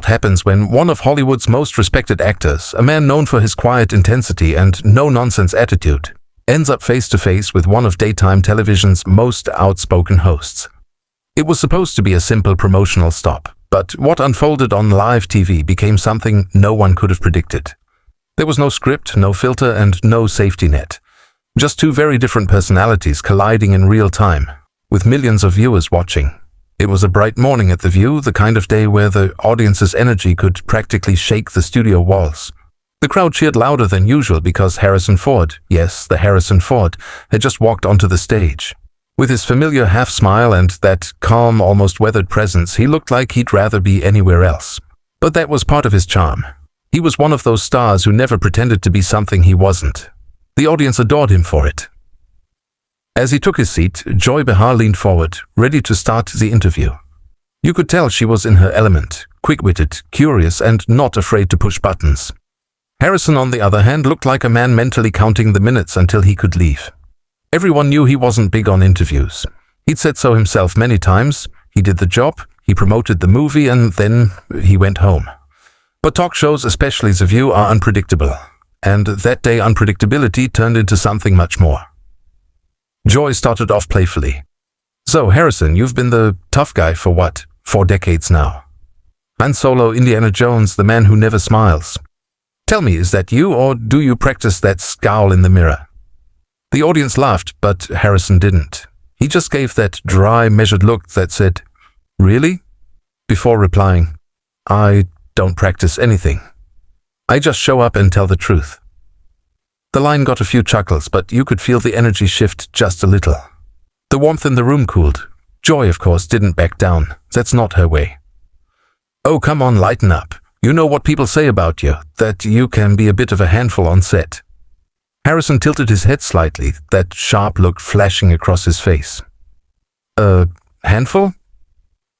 what happens when one of Hollywood's most respected actors, a man known for his quiet intensity and no-nonsense attitude, ends up face-to-face with one of daytime television's most outspoken hosts. It was supposed to be a simple promotional stop, but what unfolded on live TV became something no one could have predicted. There was no script, no filter, and no safety net. Just two very different personalities colliding in real time, with millions of viewers watching. It was a bright morning at The View, the kind of day where the audience's energy could practically shake the studio walls. The crowd cheered louder than usual because Harrison Ford, yes, the Harrison Ford, had just walked onto the stage. With his familiar half-smile and that calm, almost weathered presence, he looked like he'd rather be anywhere else. But that was part of his charm. He was one of those stars who never pretended to be something he wasn't. The audience adored him for it. As he took his seat, Joy Behar leaned forward, ready to start the interview. You could tell she was in her element, quick-witted, curious, and not afraid to push buttons. Harrison, on the other hand, looked like a man mentally counting the minutes until he could leave. Everyone knew he wasn't big on interviews. He'd said so himself many times. He did the job, he promoted the movie, and then he went home. But talk shows, especially The View, are unpredictable. And that day unpredictability turned into something much more. Joy started off playfully. So, Harrison, you've been the tough guy for what, 4 decades now? Han Solo, Indiana Jones, the man who never smiles. Tell me, is that you, or do you practice that scowl in the mirror? The audience laughed, but Harrison didn't. He just gave that dry, measured look that said, "Really?" before replying, "I don't practice anything. I just show up and tell the truth." The line got a few chuckles, but you could feel the energy shift just a little. The warmth in the room cooled. Joy, of course, didn't back down. That's not her way. "Oh, come on, lighten up. You know what people say about you, that you can be a bit of a handful on set." Harrison tilted his head slightly, that sharp look flashing across his face. "A handful?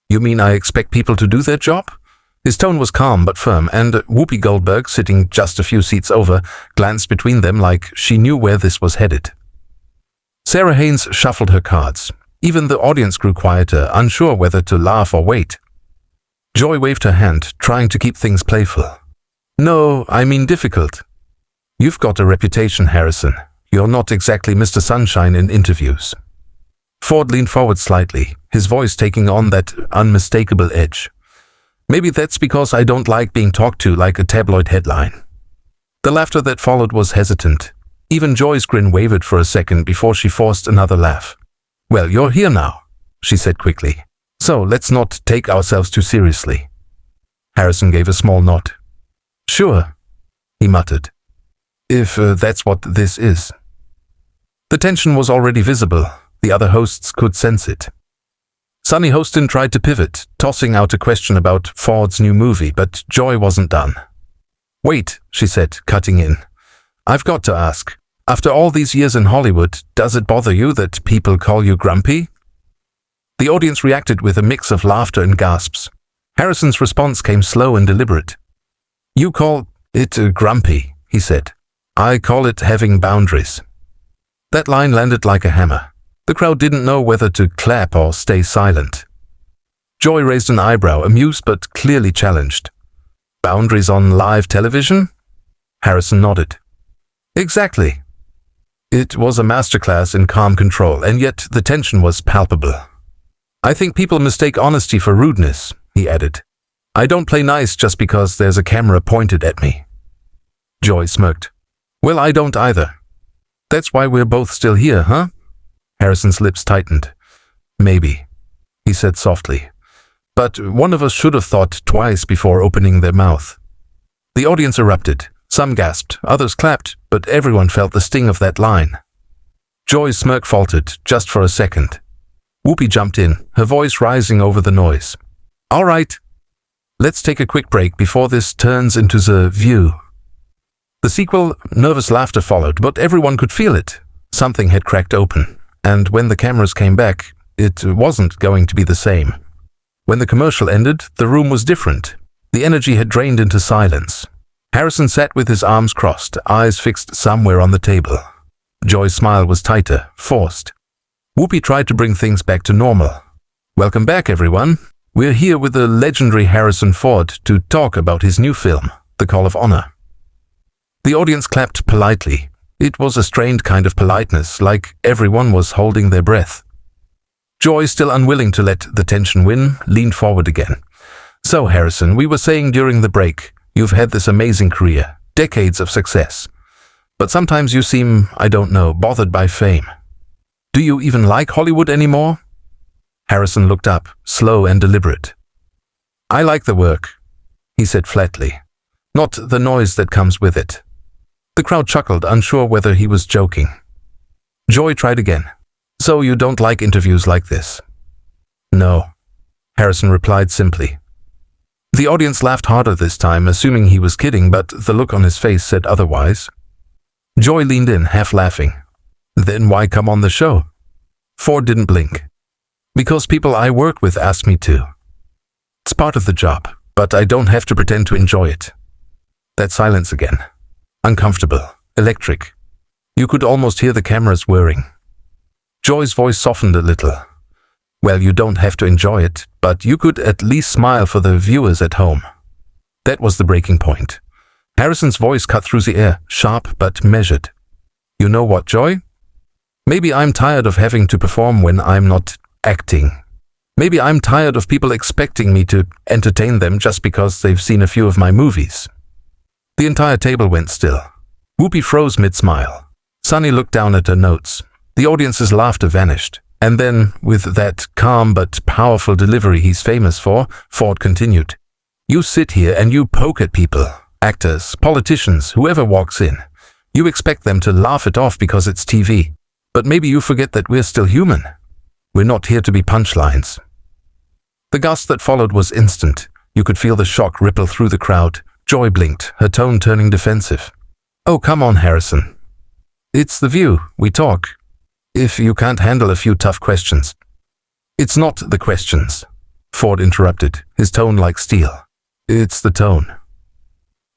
You mean I expect people to do their job?" His tone was calm but firm, and Whoopi Goldberg, sitting just a few seats over, glanced between them like she knew where this was headed. Sarah Haynes shuffled her cards. Even the audience grew quieter, unsure whether to laugh or wait. Joy waved her hand, trying to keep things playful. "No, I mean difficult. You've got a reputation, Harrison. You're not exactly Mr. Sunshine in interviews." Ford leaned forward slightly, his voice taking on that unmistakable edge. "Maybe that's because I don't like being talked to like a tabloid headline." The laughter that followed was hesitant. Even Joy's grin wavered for a second before she forced another laugh. "Well, you're here now," she said quickly. "So let's not take ourselves too seriously." Harrison gave a small nod. "Sure," he muttered. "If that's what this is." The tension was already visible. The other hosts could sense it. Sonny Hostin tried to pivot, tossing out a question about Ford's new movie, but Joy wasn't done. "Wait," she said, cutting in. "I've got to ask, after all these years in Hollywood, does it bother you that people call you grumpy?" The audience reacted with a mix of laughter and gasps. Harrison's response came slow and deliberate. "You call it grumpy," he said. "I call it having boundaries." That line landed like a hammer. The crowd didn't know whether to clap or stay silent. Joy raised an eyebrow, amused but clearly challenged. "Boundaries on live television?" Harrison nodded. "Exactly." It was a masterclass in calm control, and yet the tension was palpable. "I think people mistake honesty for rudeness," he added. "I don't play nice just because there's a camera pointed at me." Joy smirked. "Well, I don't either. That's why we're both still here, huh?" Harrison's lips tightened. "Maybe," he said softly. "But one of us should have thought twice before opening their mouth." The audience erupted. Some gasped, others clapped, but everyone felt the sting of that line. Joy's smirk faltered, just for a second. Whoopi jumped in, her voice rising over the noise. "All right, let's take a quick break before this turns into The View." The sequel, nervous laughter followed, but everyone could feel it. Something had cracked open. And when the cameras came back, it wasn't going to be the same. When the commercial ended, the room was different. The energy had drained into silence. Harrison sat with his arms crossed, eyes fixed somewhere on the table. Joy's smile was tighter, forced. Whoopi tried to bring things back to normal. "Welcome back, everyone. We're here with the legendary Harrison Ford to talk about his new film, The Call of Honor." The audience clapped politely. It was a strained kind of politeness, like everyone was holding their breath. Joy, still unwilling to let the tension win, leaned forward again. "So, Harrison, we were saying during the break, you've had this amazing career, decades of success. But sometimes you seem, I don't know, bothered by fame. Do you even like Hollywood anymore?" Harrison looked up, slow and deliberate. "I like the work," he said flatly, "not the noise that comes with it." The crowd chuckled, unsure whether he was joking. Joy tried again. "So you don't like interviews like this?" "No," Harrison replied simply. The audience laughed harder this time, assuming he was kidding, but the look on his face said otherwise. Joy leaned in, half laughing. "Then why come on the show?" Ford didn't blink. "Because people I work with ask me to. It's part of the job, but I don't have to pretend to enjoy it." That silence again. Uncomfortable, electric. You could almost hear the cameras whirring. Joy's voice softened a little. "Well, you don't have to enjoy it, but you could at least smile for the viewers at home." That was the breaking point. Harrison's voice cut through the air, sharp but measured. "You know what, Joy? Maybe I'm tired of having to perform when I'm not acting. Maybe I'm tired of people expecting me to entertain them just because they've seen a few of my movies." The entire table went still. Whoopi froze mid-smile. Sunny looked down at her notes. The audience's laughter vanished. And then, with that calm but powerful delivery he's famous for, Ford continued. "You sit here and you poke at people, actors, politicians, whoever walks in. You expect them to laugh it off because it's TV. But maybe you forget that we're still human. We're not here to be punchlines." The gasp that followed was instant. You could feel the shock ripple through the crowd. Joy blinked, her tone turning defensive. "Oh, come on, Harrison. It's the view. We talk. If you can't handle a few tough questions." "It's not the questions," Ford interrupted, his tone like steel. "It's the tone."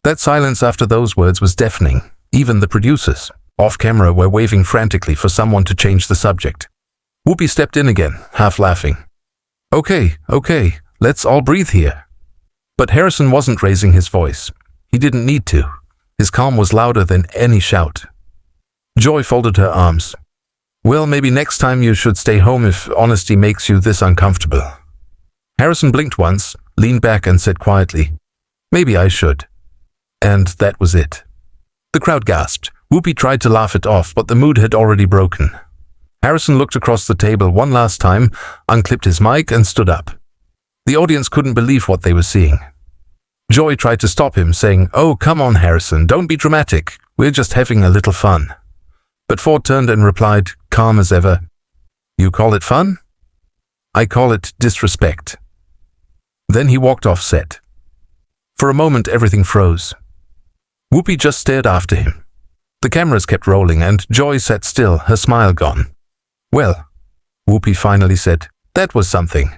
That silence after those words was deafening. Even the producers, off camera, were waving frantically for someone to change the subject. Whoopi stepped in again, half laughing. Okay, let's all breathe here." But Harrison wasn't raising his voice. He didn't need to. His calm was louder than any shout. Joy folded her arms. "Well, maybe next time you should stay home if honesty makes you this uncomfortable." Harrison blinked once, leaned back and said quietly, "Maybe I should." And that was it. The crowd gasped. Whoopi tried to laugh it off, but the mood had already broken. Harrison looked across the table one last time, unclipped his mic and stood up. The audience couldn't believe what they were seeing. Joy tried to stop him, saying, "Oh, come on, Harrison, don't be dramatic. We're just having a little fun." But Ford turned and replied, calm as ever, "You call it fun? I call it disrespect." Then he walked off set. For a moment, everything froze. Whoopi just stared after him. The cameras kept rolling, and Joy sat still, her smile gone. "Well," Whoopi finally said, "that was something."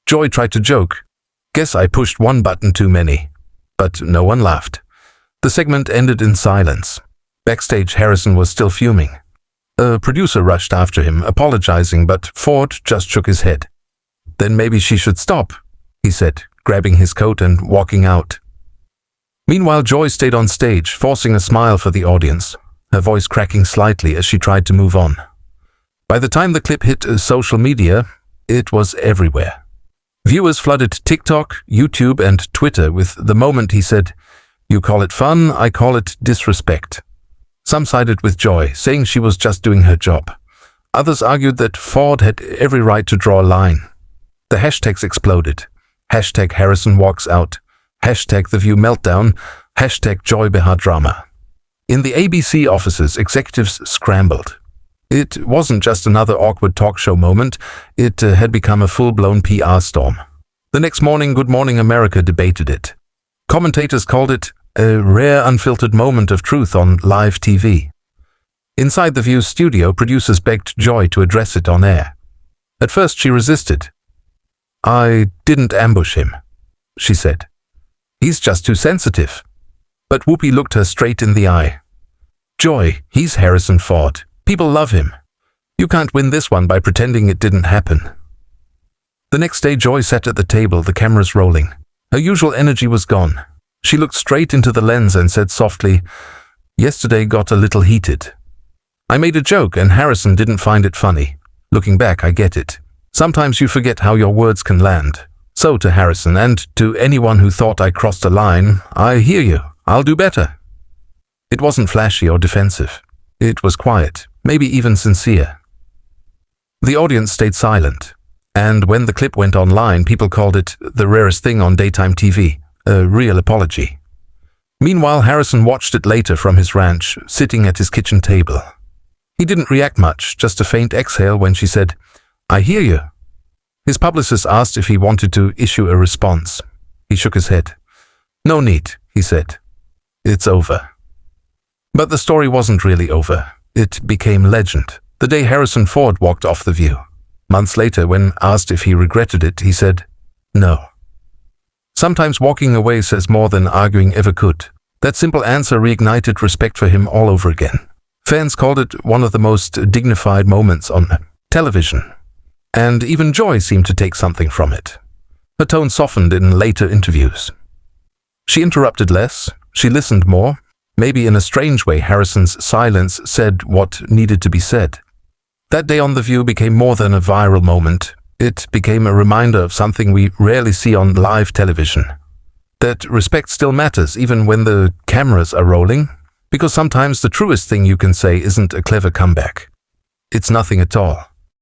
Joy tried to joke. "Guess I pushed one button too many." But no one laughed. The segment ended in silence. Backstage, Harrison was still fuming. A producer rushed after him, apologizing, but Ford just shook his head. "Then maybe she should stop," he said, grabbing his coat and walking out. Meanwhile, Joy stayed on stage, forcing a smile for the audience, her voice cracking slightly as she tried to move on. By the time the clip hit social media, it was everywhere. Viewers flooded TikTok, YouTube, and Twitter with the moment he said, "You call it fun, I call it disrespect." Some sided with Joy, saying she was just doing her job. Others argued that Ford had every right to draw a line. The hashtags exploded. Hashtag Harrison walks out. Hashtag The View meltdown. Hashtag Joy Behar drama. In the ABC offices, executives scrambled. It wasn't just another awkward talk show moment. It had become a full-blown PR storm. The next morning, Good Morning America debated it. Commentators called it a rare unfiltered moment of truth on live TV. Inside The View's studio, producers begged Joy to address it on air. At first, she resisted. "I didn't ambush him," she said. "He's just too sensitive." But Whoopi looked her straight in the eye. "Joy, he's Harrison Ford. People love him. You can't win this one by pretending it didn't happen." The next day, Joy sat at the table, the cameras rolling. Her usual energy was gone. She looked straight into the lens and said softly, "Yesterday got a little heated. I made a joke and Harrison didn't find it funny. Looking back, I get it. Sometimes you forget how your words can land. So to Harrison and to anyone who thought I crossed a line, I hear you. I'll do better." It wasn't flashy or defensive. It was quiet, maybe even sincere. The audience stayed silent, and when the clip went online, people called it the rarest thing on daytime TV, a real apology. Meanwhile, Harrison watched it later from his ranch, sitting at his kitchen table. He didn't react much, just a faint exhale when she said, "I hear you." His publicist asked if he wanted to issue a response. He shook his head. "No need," he said. "It's over." But the story wasn't really over. It became legend. The day Harrison Ford walked off The View. Months later, when asked if he regretted it, he said, "No." Sometimes walking away says more than arguing ever could. That simple answer reignited respect for him all over again. Fans called it one of the most dignified moments on television. And even Joy seemed to take something from it. Her tone softened in later interviews. She interrupted less, she listened more. Maybe in a strange way, Harrison's silence said what needed to be said. That day on The View became more than a viral moment. It became a reminder of something we rarely see on live television. That respect still matters even when the cameras are rolling, because sometimes the truest thing you can say isn't a clever comeback. It's nothing at all.